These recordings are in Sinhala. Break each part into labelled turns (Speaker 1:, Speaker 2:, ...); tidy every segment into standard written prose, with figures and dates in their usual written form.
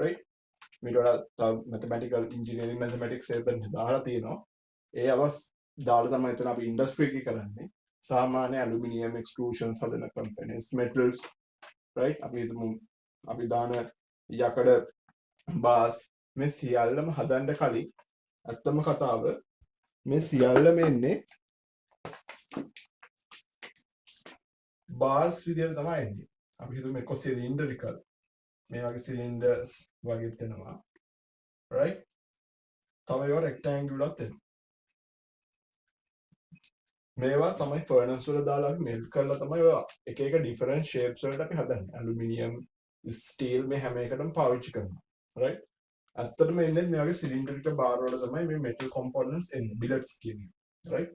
Speaker 1: right? මීට වඩා තව mathematical engineering mathematics එකෙන් දාලා තියෙනවා. ඒ දාලා තමයි එතන අපි industry එකේ කරන්නේ. සාමාන්‍ය aluminium extrusions හදන companies, metals, right? අපි හිතමු අපි දාන යකඩ බාස් මේ සියල්ලම හදන්න කලින් ඇත්තම කතාව මේ සියල්ලම එන්නේ බාස් විදියට තමයි එන්නේ. අපි හිතමු එක cylindrical මේ වගේ cylinders වගේ තියෙනවා, right? තව ඒවා rectangular තියෙනවා. මේවා තමයි furnace වල දාලා අපි melt කරලා තමයි ඔය එක එක different shapes වලට අපි හදන්නේ. aluminium, steel මේ හැම එකටම පාවිච්චි කරනවා, right? ඇත්තටම එන්නේ මේ වගේ cylindrical bar වල තමයි මේ metal components එන්නේ, billets කියන්නේ, right?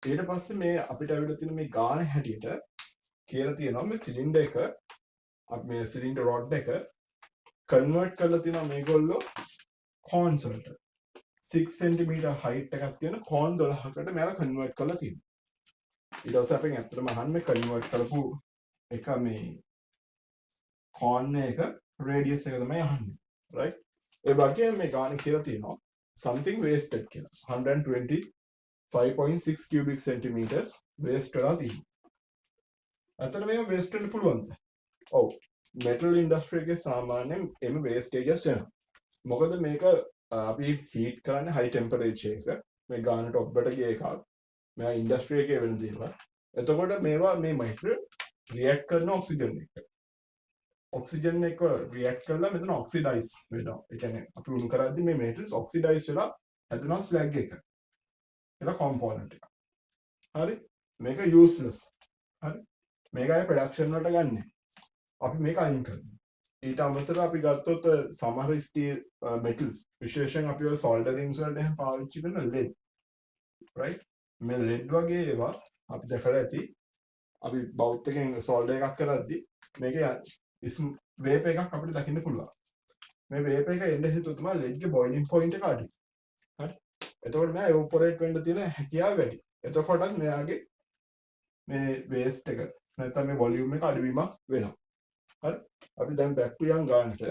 Speaker 1: ඊට පස්සේ මේ අපිට අවිල තියෙන මේ ගාන හැටියට කියලා තියෙනවා මේ cylinder එක අපි මේ cylinder rod එක convert කරලා තියෙනවා මේගොල්ලෝ cones වලට. 6 cm height එකක් තියෙන cone 12කට මෙයාලා convert කරලා තියෙනවා. ඊට පස්සේ අපෙන් ඇත්තටම අහන්නේ convert කරපු එක මේ cone එක radius එක තමයි අහන්නේ, right? ඒ වගේම මේ ගාන කියලා තියෙනවා something wasted කියලා. 125.6 cubic centimeters waste වෙලා තියෙනවා. ඇත්තට මේක waste වෙන්න පුළුවන්ද? ඔව්. metal industry එකේ සාමාන්‍යයෙන් එම wastages වෙනවා. මොකද මේක අපි heat කරන්නේ high temperature එක. මේ ගානට ඔබට ගිය එකක්. මේ industry එකේ වෙන දේවල්. එතකොට මේවා මේ material react කරන oxygen එක. oxygen එක react කරලා මෙතන oxidize වෙනවා. ඒ කියන්නේ අපි උණු කරද්දී මේ materials oxidize වෙලා හැදෙනවා slag එක. ඒක component එක. හරි? මේක useless. හරි? මේක අය production වලට ගන්න. අපි මේක අයින් කරනවා. ඊට අමතරව අපි ගත්තොත් සමහර steel metals විශේෂයෙන් අපි ඔය solderings වලට එහෙම පාවිච්චි කරන lead, right? මේ lead වගේ ඒවා අපි දැකලා ඇති. අපි බවුත් එකෙන් solder එකක් කරද්දී මේකේ වේප එකක් අපිට දකින්න පුළුවන්. මේ වේප එක එන්න හේතුව තමයි lead ගේ boiling point එක අඩු. හරි? එතකොට මෙයා evaporate වෙන්න තියෙන හැකියාව වැඩි. එතකොටත් මෙයාගේ මේ waste එක නැත්නම් මේ volume එක අඩුවීමක් වෙනවා. හරි? අපි දැන් back to young ගන්නට